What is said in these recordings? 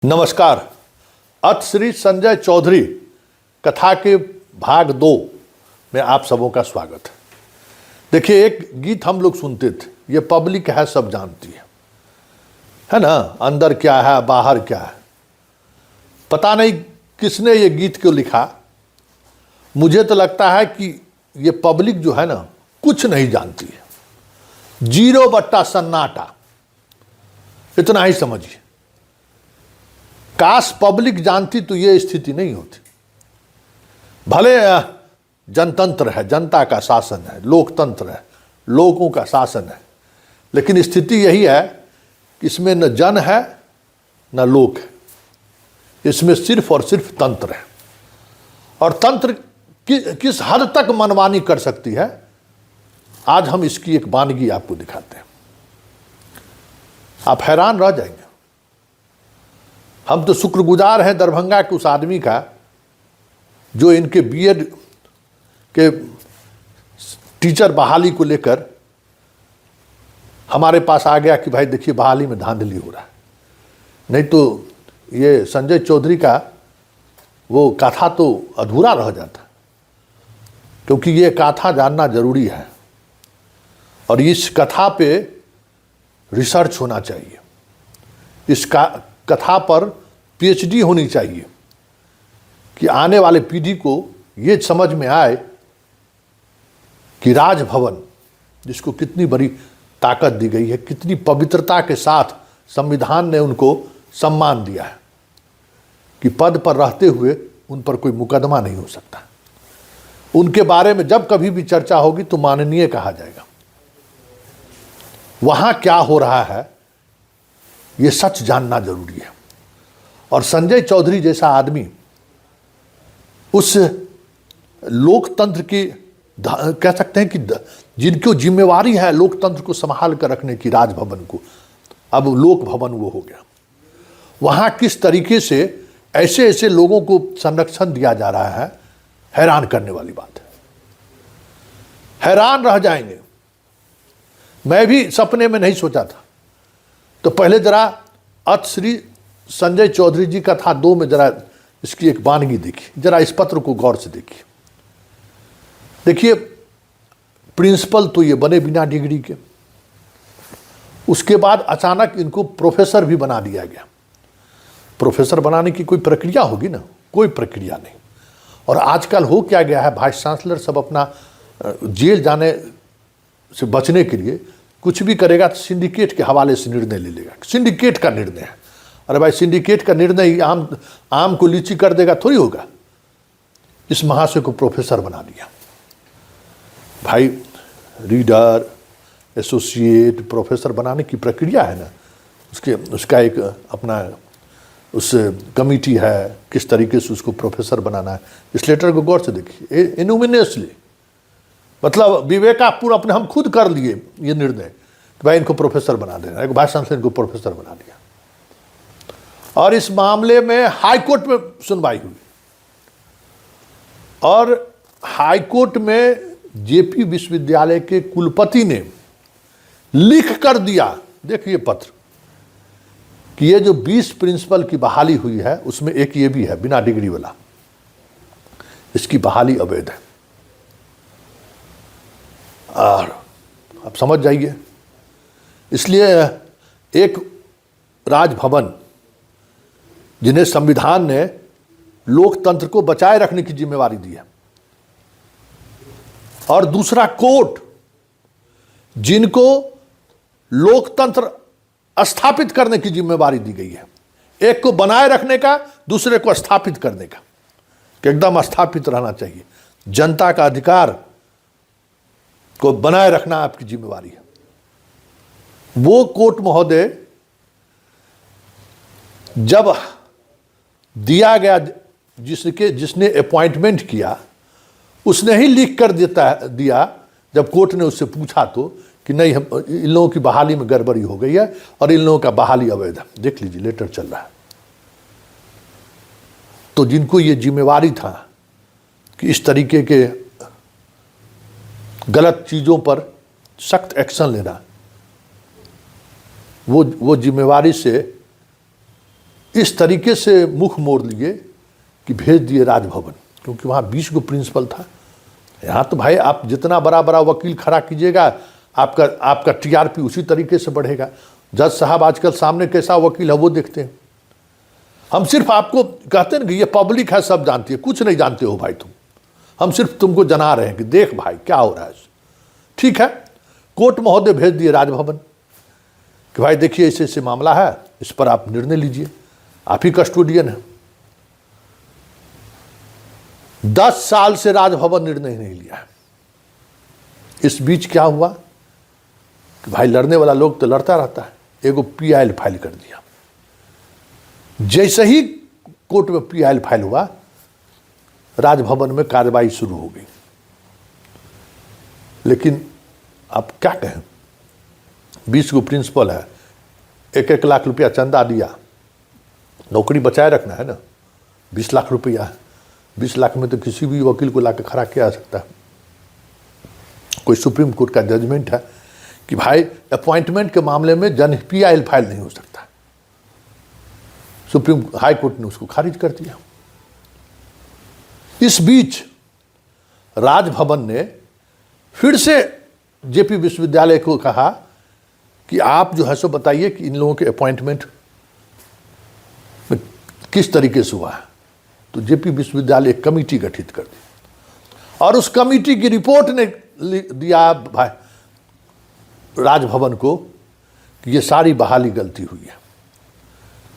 नमस्कार। अथ श्री संजय चौधरी कथा के भाग 2 में आप सबों का स्वागत है। देखिए, एक गीत हम लोग सुनते थे, ये पब्लिक है, सब जानती है ना, अंदर क्या है बाहर क्या है। पता नहीं किसने ये गीत क्यों लिखा। मुझे तो लगता है कि ये पब्लिक जो है ना कुछ नहीं जानती है, 0 सन्नाटा, इतना ही समझिए। काश पब्लिक जानती तो ये स्थिति नहीं होती। भले जनतंत्र है, जनता का शासन है, लोकतंत्र है, लोगों का शासन है, लेकिन स्थिति यही है कि इसमें न जन है न लोक है, इसमें सिर्फ और सिर्फ तंत्र है। और तंत्र किस हद तक मनमानी कर सकती है, आज हम इसकी एक वानगी आपको दिखाते हैं। आप हैरान रह जाएंगे। हम तो शुक्रगुजार हैं दरभंगा के उस आदमी का जो इनके बीएड के टीचर बहाली को लेकर हमारे पास आ गया कि भाई देखिए बहाली में धांधली हो रहा है। नहीं तो ये संजय चौधरी का वो कथा तो अधूरा रह जाता, क्योंकि ये कथा जानना जरूरी है और इस कथा पे रिसर्च होना चाहिए। इस कथा पर पीएचडी होनी चाहिए कि आने वाले पीढ़ी को ये समझ में आए कि राजभवन, जिसको कितनी बड़ी ताकत दी गई है, कितनी पवित्रता के साथ संविधान ने उनको सम्मान दिया है कि पद पर रहते हुए उन पर कोई मुकदमा नहीं हो सकता। उनके बारे में जब कभी भी चर्चा होगी तो माननीय कहा जाएगा। वहां क्या हो रहा है ये सच जानना जरूरी है। और संजय चौधरी जैसा आदमी उस लोकतंत्र की कह सकते हैं कि जिनको जिम्मेवारी है लोकतंत्र को संभाल कर रखने की, राजभवन को, अब लोक भवन वो हो गया, वहां किस तरीके से ऐसे ऐसे लोगों को संरक्षण दिया जा रहा है, हैरान करने वाली बात है। हैरान रह जाएंगे। मैं भी सपने में नहीं सोचा था। तो पहले जरा अथ श्री संजय चौधरी जी कथा 2 में जरा इसकी एक वानगी देखिए, जरा इस पत्र को गौर से देखिए। देखिए, प्रिंसिपल तो ये बने बिना डिग्री के, उसके बाद अचानक इनको प्रोफेसर भी बना दिया गया। प्रोफेसर बनाने की कोई प्रक्रिया होगी ना, कोई प्रक्रिया नहीं। और आजकल हो क्या गया है, वाइस चांसलर सब अपना जेल जाने से बचने के लिए कुछ भी करेगा तो सिंडिकेट के हवाले से निर्णय ले लेगा। सिंडिकेट का निर्णय है। अरे भाई, सिंडिकेट का निर्णय ही आम को लीची कर देगा थोड़ी होगा। इस महाशय को प्रोफेसर बना दिया। भाई, रीडर, एसोसिएट, प्रोफेसर बनाने की प्रक्रिया है ना, उसका एक अपना उस कमिटी है, किस तरीके से उसको प्रोफेसर बनाना है। इस लेटर को गौर से देखिए। इनोमिनियसली, मतलब विवेकापूर्ण अपने हम खुद कर लिए ये निर्णय कि भाई इनको प्रोफेसर बना देना, एक वाइस चांसलर इनको प्रोफेसर बना दिया। और इस मामले में हाई कोर्ट में सुनवाई हुई और हाई कोर्ट में जेपी विश्वविद्यालय के कुलपति ने लिख कर दिया, देखिए पत्र, कि ये जो 20 प्रिंसिपल की बहाली हुई है उसमें एक ये भी है बिना डिग्री वाला, इसकी बहाली अवैध है। और आप समझ जाइए, इसलिए एक राजभवन जिन्हें संविधान ने लोकतंत्र को बचाए रखने की जिम्मेवारी दी है, और दूसरा कोर्ट जिनको लोकतंत्र स्थापित करने की जिम्मेवारी दी गई है, एक को बनाए रखने का, दूसरे को स्थापित करने का, कि एकदम स्थापित रहना चाहिए। जनता का अधिकार को बनाए रखना आपकी जिम्मेवारी है। वो कोर्ट महोदय जब दिया गया, जिसने अपॉइंटमेंट किया उसने ही लिख कर दिया। जब कोर्ट ने उससे पूछा तो कि नहीं, हम इन लोगों की बहाली में गड़बड़ी हो गई है और इन लोगों का बहाली अवैध है। देख लीजिए, लेटर चल रहा है। तो जिनको ये जिम्मेवारी था कि इस तरीके के गलत चीज़ों पर सख्त एक्शन लेना, वो जिम्मेवारी से इस तरीके से मुख मोड़ लिए कि भेज दिए राजभवन, क्योंकि वहाँ 20 को प्रिंसिपल था। यहाँ तो भाई आप जितना बड़ा बड़ा वकील खड़ा कीजिएगा, आपका टीआरपी उसी तरीके से बढ़ेगा। जज साहब आजकल सामने कैसा वकील है वो देखते हैं। हम सिर्फ आपको कहते हैं कि ये पब्लिक है, सब जानती है, कुछ नहीं जानते हो भाई तुम। हम सिर्फ तुमको जना रहे हैं कि देख भाई क्या हो रहा है। ठीक है, कोर्ट महोदय भेज दिए राजभवन कि भाई देखिए ऐसे ऐसे मामला है, इस पर आप निर्णय लीजिए, आप ही कस्टोडियन है। 10 साल से राजभवन निर्णय नहीं लिया है। इस बीच क्या हुआ कि भाई लड़ने वाला लोग तो लड़ता रहता है, एगो पीआईएल फाइल कर दिया। जैसे ही कोर्ट में पीआईएल फाइल हुआ, राजभवन में कार्रवाई शुरू हो गई। लेकिन आप क्या कहें, 20 को प्रिंसिपल है, 1-1 लाख रुपया चंदा दिया, नौकरी बचाए रखना है ना। 20 लाख रुपया है, 20 लाख में तो किसी भी वकील को लाकर खड़ा किया जा सकता है। कोई सुप्रीम कोर्ट का जजमेंट है कि भाई अपॉइंटमेंट के मामले में पीआईएल फाइल नहीं हो सकता। सुप्रीम हाई कोर्ट ने उसको खारिज कर दिया। इस बीच राजभवन ने फिर से जेपी विश्वविद्यालय को कहा कि आप जो है सो बताइए कि इन लोगों के अपॉइंटमेंट किस तरीके से हुआ है। तो जेपी विश्वविद्यालय एक कमेटी गठित कर दी और उस कमेटी की रिपोर्ट ने दिया भाई राजभवन को कि ये सारी बहाली गलती हुई है,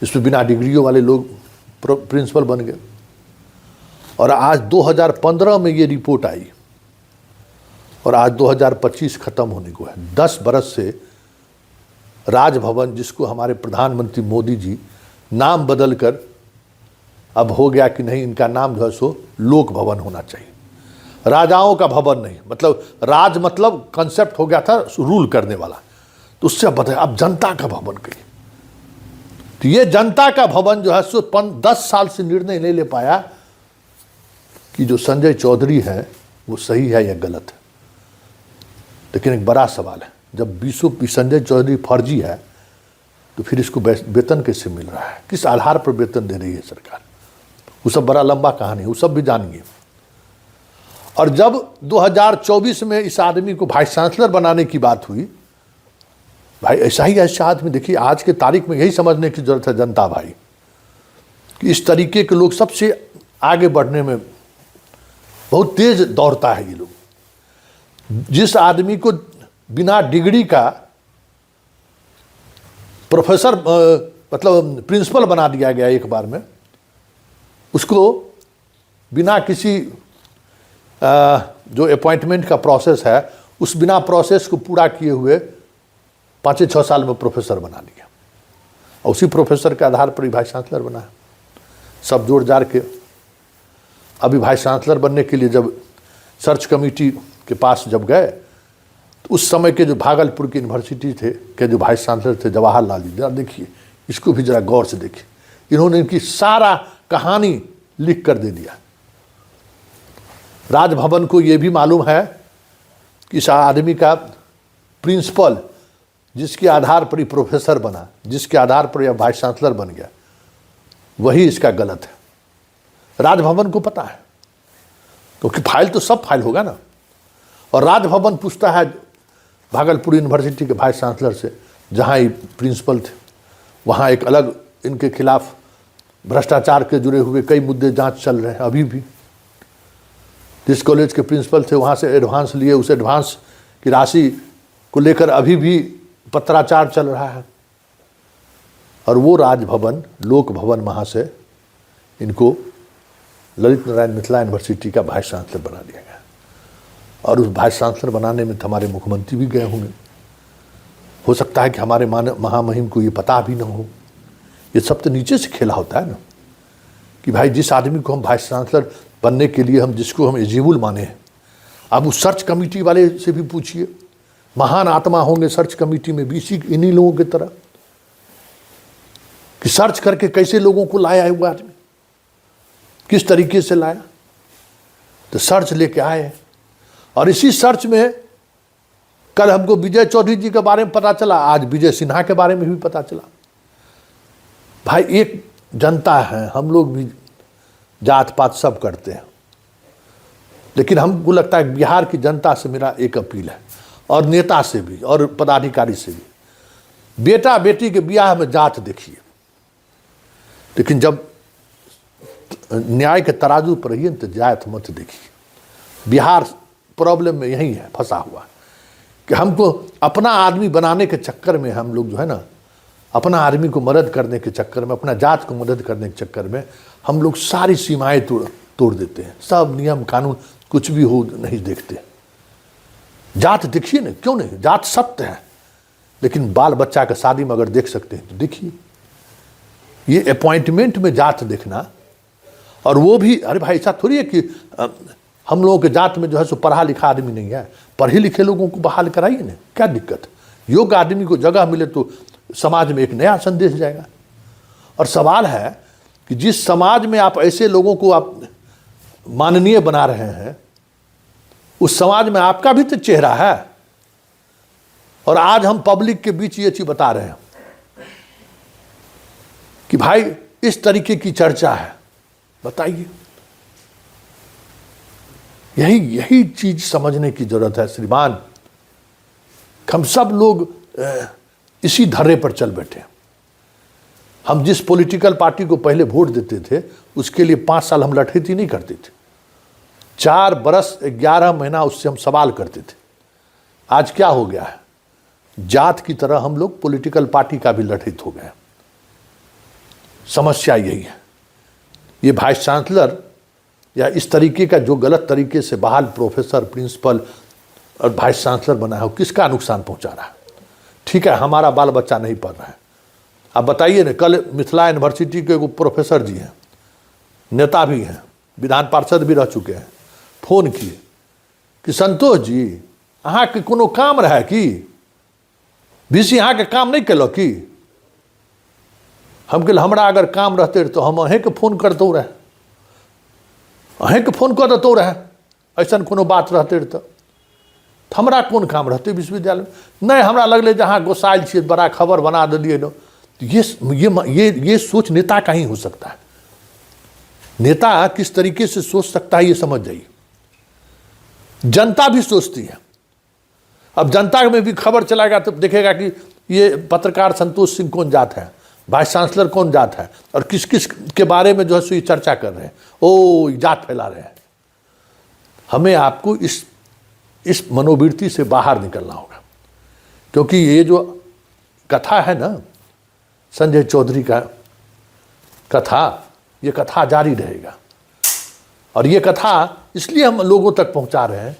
इसमें बिना डिग्रियों वाले लोग प्रिंसिपल बन गए। और आज 2015 में ये रिपोर्ट आई और आज 2025 खत्म होने को है। 10 बरस से राजभवन, जिसको हमारे प्रधानमंत्री मोदी जी नाम बदल कर अब हो गया कि नहीं, इनका नाम जो है सो लोक भवन होना चाहिए, राजाओं का भवन नहीं। मतलब राज मतलब कंसेप्ट हो गया था रूल करने वाला, तो उससे अब जनता का भवन कहिए। तो ये जनता का भवन जो है सो 10 साल से निर्णय नहीं ले पाया कि जो संजय चौधरी है वो सही है या गलत है। लेकिन एक बड़ा सवाल है, जब 20 संजय चौधरी फर्जी है तो फिर इसको वेतन कैसे मिल रहा है, किस आधार पर वेतन दे रही है सरकार, वो सब बड़ा लंबा कहानी है, वो सब भी जानिए। और जब 2024 में इस आदमी को वाइस चांसलर बनाने की बात हुई, भाई ऐसा आदमी, देखिए आज के तारीख में यही समझने की जरूरत है जनता भाई कि इस तरीके के लोग सबसे आगे बढ़ने में बहुत तेज दौड़ता है। ये लोग जिस आदमी को बिना डिग्री का प्रोफेसर मतलब प्रिंसिपल बना दिया गया एक बार में, उसको बिना किसी जो अपॉइंटमेंट का प्रोसेस है उस बिना प्रोसेस को पूरा किए हुए 5-6 साल में प्रोफेसर बना दिया और उसी प्रोफेसर के आधार पर ही वाइस चांसलर बना है। सब जोड़ जाड़ के अभी वाइस चांसलर बनने के लिए जब सर्च कमेटी के पास जब गए तो उस समय के जो भागलपुर की यूनिवर्सिटी थे के जो वाइस चांसलर थे जवाहरलाल जी, जरा देखिए इसको भी जरा गौर से देखिए, इन्होंने इनकी सारा कहानी लिख कर दे दिया। राजभवन को ये भी मालूम है कि इस आदमी का प्रिंसिपल जिसके आधार पर ही प्रोफेसर बना, जिसके आधार पर यह वाइस चांसलर बन गया, वही इसका गलत है। राजभवन को पता है क्योंकि फाइल तो सब फाइल होगा ना। और राजभवन पूछता है भागलपुर यूनिवर्सिटी के वाइस चांसलर से, जहाँ ये प्रिंसिपल थे, वहाँ एक अलग इनके खिलाफ भ्रष्टाचार के जुड़े हुए कई मुद्दे जांच चल रहे हैं अभी भी। जिस कॉलेज के प्रिंसिपल थे वहाँ से एडवांस लिए, उस एडवांस की राशि को लेकर अभी भी पत्राचार चल रहा है। और वो राजभवन, लोक भवन, वहाँ से इनको ललित नारायण मिथिला यूनिवर्सिटी का वाइस चांसलर बना दिया गया। और उस वाइस चांसलर बनाने में हमारे मुख्यमंत्री भी गए होंगे। हो सकता है कि हमारे महामहिम को ये पता भी ना हो। ये सब तो नीचे से खेला होता है ना कि भाई जिस आदमी को हम वाइस चांसलर बनने के लिए जिसको हम एलिजिबल माने हैं, अब उस सर्च कमेटी वाले से भी पूछिए, महान आत्मा होंगे सर्च कमेटी में भी इन्हीं लोगों की तरह कि सर्च करके कैसे लोगों को लाया है वो आदमी, किस तरीके से लाया। तो सर्च लेके आए और इसी सर्च में कल हमको विजय चौधरी जी के बारे में पता चला, आज विजय सिन्हा के बारे में भी पता चला। भाई एक जनता है, हम लोग भी जात पात सब करते हैं, लेकिन हमको लगता है बिहार की जनता से मेरा एक अपील है, और नेता से भी और पदाधिकारी से भी, बेटा बेटी के ब्याह में जात देखिए, लेकिन जब न्याय के तराजू पर रहिए तो जात मत देखिए। बिहार प्रॉब्लम में यही है फंसा हुआ कि हमको अपना आदमी बनाने के चक्कर में हम लोग जो है ना, अपना आदमी को मदद करने के चक्कर में, अपना जात को मदद करने के चक्कर में हम लोग सारी सीमाएं तोड़ देते हैं। सब नियम कानून कुछ भी हो नहीं देखते। जात देखिए ना, क्यों नहीं, जात सत्य है, लेकिन बाल बच्चा का शादी में अगर देख सकते हैं तो देखिए। ये अपॉइंटमेंट में जात देखना, और वो भी, अरे भाई ऐसा थोड़ी है कि हम लोगों के जात में जो है सो पढ़ा लिखा आदमी नहीं है, पढ़े लिखे लोगों को बहाल कराइए ना, क्या दिक्कत है। योग्य आदमी को जगह मिले तो समाज में एक नया संदेश जाएगा। और सवाल है कि जिस समाज में आप ऐसे लोगों को आप माननीय बना रहे हैं, उस समाज में आपका भी तो चेहरा है। और आज हम पब्लिक के बीच ये चीज बता रहे हैं कि भाई इस तरीके की चर्चा है, बताइए। यही चीज समझने की जरूरत है श्रीमान। हम सब लोग इसी धर्रे पर चल बैठे। हम जिस पॉलिटिकल पार्टी को पहले वोट देते थे, उसके लिए 5 साल हम लठैती नहीं करते थे, 4 बरस 11 महीना उससे हम सवाल करते थे। आज क्या हो गया है, जात की तरह हम लोग पॉलिटिकल पार्टी का भी लठित हो गए। समस्या यही है। ये वाइस चांसलर या इस तरीके का जो गलत तरीके से बहाल प्रोफेसर, प्रिंसिपल और वाइस चांसलर बना है, वो किसका नुकसान पहुंचा रहा है। ठीक है, हमारा बाल बच्चा नहीं पढ़ रहा है, आप बताइए ना। कल मिथिला यूनिवर्सिटी के प्रोफेसर जी हैं, नेता भी हैं, विधान पार्षद भी रह चुके हैं, फोन किए कि संतोष जी अहाँ के कोनो काम रहे कि बीसी अहाँ के काम नहीं कल कि। हम कहल हमरा अगर काम रहते तो हम अहें के फोन करते रहे, अहें के फोन कर देते रहे, ऐसा कोनो बात रहते तो हमरा कोन काम रहते विश्वविद्यालय में। नहीं, हमरा लगले जहाँ गोसाइल छे बड़ा खबर बना दिलिए न। ये सोच नेता का ही हो सकता है। नेता किस तरीके से सोच सकता है ये समझ जाइए। जनता भी सोचती है। अब जनता में भी खबर चलाएगा तो देखेगा कि ये पत्रकार संतोष सिंह कौन जात है, वाइस चांसलर कौन जात है, और किस किस के बारे में जो है सो ये चर्चा कर रहे हैं, ओ जात फैला रहे हैं। हमें आपको इस मनोवृत्ति से बाहर निकलना होगा, क्योंकि ये जो कथा है ना, संजय चौधरी का कथा, ये कथा जारी रहेगा। और ये कथा इसलिए हम लोगों तक पहुंचा रहे हैं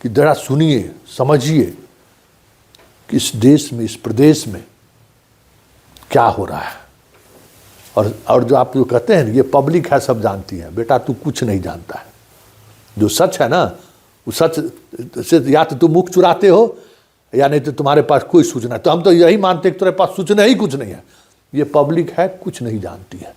कि जरा सुनिए, समझिए कि इस देश में, इस प्रदेश में क्या हो रहा है। और जो आप जो कहते हैं ये पब्लिक है, सब जानती है। बेटा तू कुछ नहीं जानता है। जो सच है ना, वो सच से या तो तुम मुख चुराते हो या नहीं तो तुम्हारे पास कोई सूचना है। तो हम तो यही मानते हैं कि तुम्हारे पास सूचना ही कुछ नहीं है। ये पब्लिक है, कुछ नहीं जानती है।